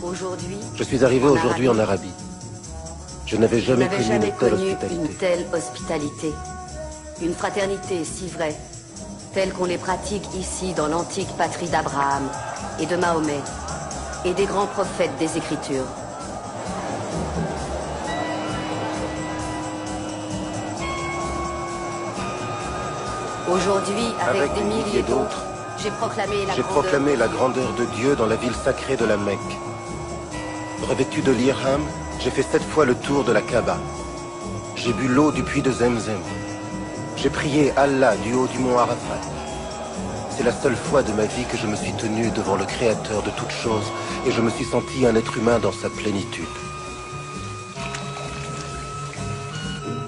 Aujourd'hui, Je suis arrivé aujourd'hui en Arabie. Je n'avais jamais connu une telle hospitalité. Une fraternité si vraie, telle qu'on les pratique ici dans l'antique patrie d'Abraham et de Mahomet et des grands prophètes des Écritures. Aujourd'hui, avec des milliers d'autres, j'ai proclamé la grandeur de Dieu dans la ville sacrée de la Mecque. Revêtu de l'Irham, j'ai fait 7 fois le tour de la Kaaba. J'ai bu l'eau du puits de Zemzem. J'ai prié Allah du haut du mont Arafat. C'est la seule fois de ma vie que je me suis tenu devant le Créateur de toutes choses et je me suis senti un être humain dans sa plénitude.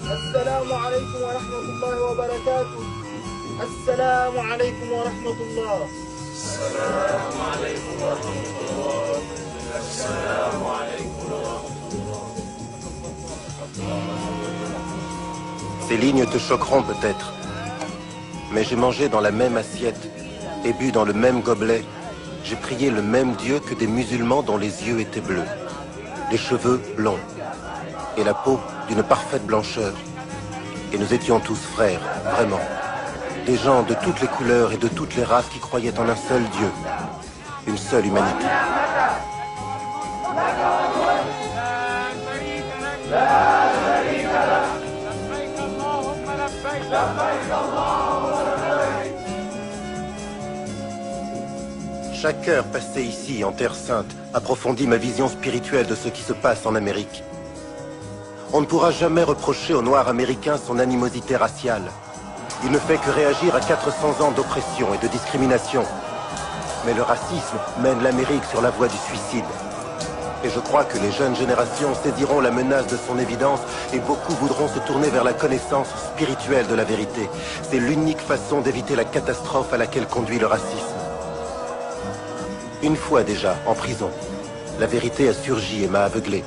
Assalamu alaikum wa rahmatullahi wa barakatuh. Assalamu alaikum wa rahmatullah. Assalamu alaikum wa rahmatullah. Assalamu alaikum wa rahmatullah. Ces lignes te choqueront peut-être, mais j'ai mangé dans la même assiette et bu dans le même gobelet. J'ai prié le même Dieu que des musulmans dont les yeux étaient bleus, les cheveux blonds et la peau d'une parfaite blancheur. Et nous étions tous frères, vraiment. Des gens de toutes les couleurs et de toutes les races qui croyaient en un seul Dieu, une seule humanité. Chaque heure passée ici, en Terre Sainte, approfondit ma vision spirituelle de ce qui se passe en Amérique. On ne pourra jamais reprocher aux Noirs américains son animosité raciale. Il ne fait que réagir à 400 ans d'oppression et de discrimination. Mais le racisme mène l'Amérique sur la voie du suicide. Et je crois que les jeunes générations saisiront la menace de son évidence et beaucoup voudront se tourner vers la connaissance spirituelle de la vérité. C'est l'unique façon d'éviter la catastrophe à laquelle conduit le racisme. Une fois déjà, en prison, la vérité a surgi et m'a aveuglé.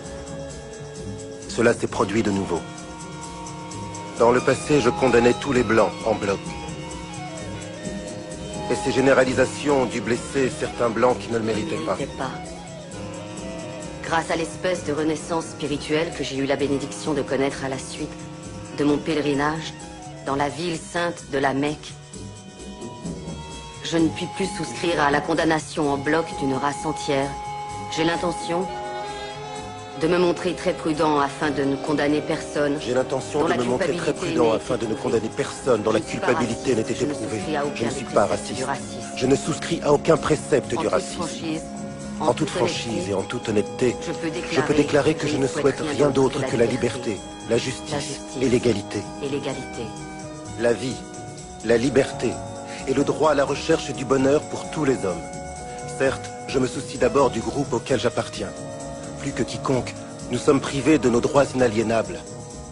Cela s'est produit de nouveau. Dans le passé, je condamnais tous les Blancs en bloc. Et ces généralisations ont dû blesser certains Blancs qui ne le méritaient pas. Grâce à l'espèce de renaissance spirituelle que j'ai eu la bénédiction de connaître à la suite de mon pèlerinage dans la ville sainte de la Mecque, je ne puis plus souscrire à la condamnation en bloc d'une race entière. J'ai l'intention de me montrer très prudent afin de ne condamner personne. J'ai l'intention de me montrer très prudent afin de ne condamner personne dont la culpabilité n'était éprouvée. Je ne suis pas raciste. Je ne souscris à aucun précepte du racisme. En toute franchise et en toute honnêteté, je peux déclarer que je ne souhaite rien d'autre que la liberté, la justice et l'égalité. La vie, la liberté et le droit à la recherche du bonheur pour tous les hommes. Certes, je me soucie d'abord du groupe auquel j'appartiens. Plus que quiconque, nous sommes privés de nos droits inaliénables.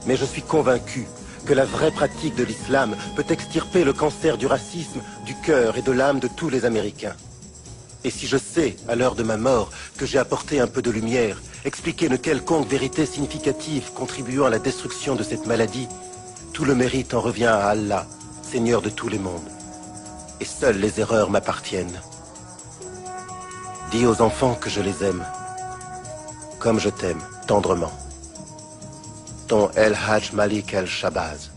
Mais je suis convaincu que la vraie pratique de l'islam peut extirper le cancer du racisme, du cœur et de l'âme de tous les Américains. Et si je sais, à l'heure de ma mort, que j'ai apporté un peu de lumière, expliqué une quelconque vérité significative contribuant à la destruction de cette maladie, tout le mérite en revient à Allah, Seigneur de tous les mondes. Et seules les erreurs m'appartiennent. Dis aux enfants que je les aime, comme je t'aime, tendrement. Ton El Hajj Malik El Shabazz,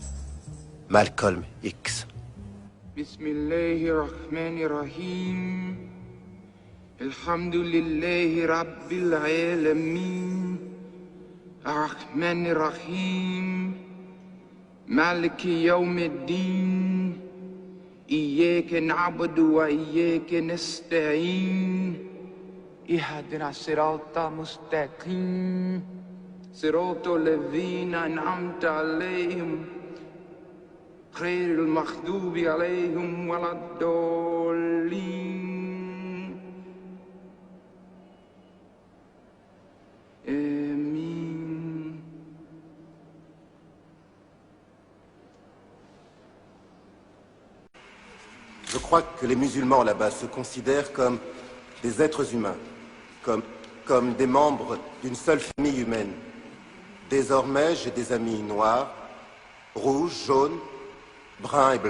Malcolm X. Bismillahirrahmanirrahim. Alhamdulillahi Rabbil Alamin. Ar-Rahmanir-Rahim. Maliki Yawmiddin. Iyyaka na'budu wa iyyaka nasta'in. اهدنا الصراط المستقيم صراط الذين أنعمت عليهم غير المغضوب عليهم ولا الضالين آمين. Je crois que les musulmans là-bas se considèrent comme des êtres humains. Comme des membres d'une seule famille humaine. Désormais, j'ai des amis noirs, rouges, jaunes, bruns et blancs.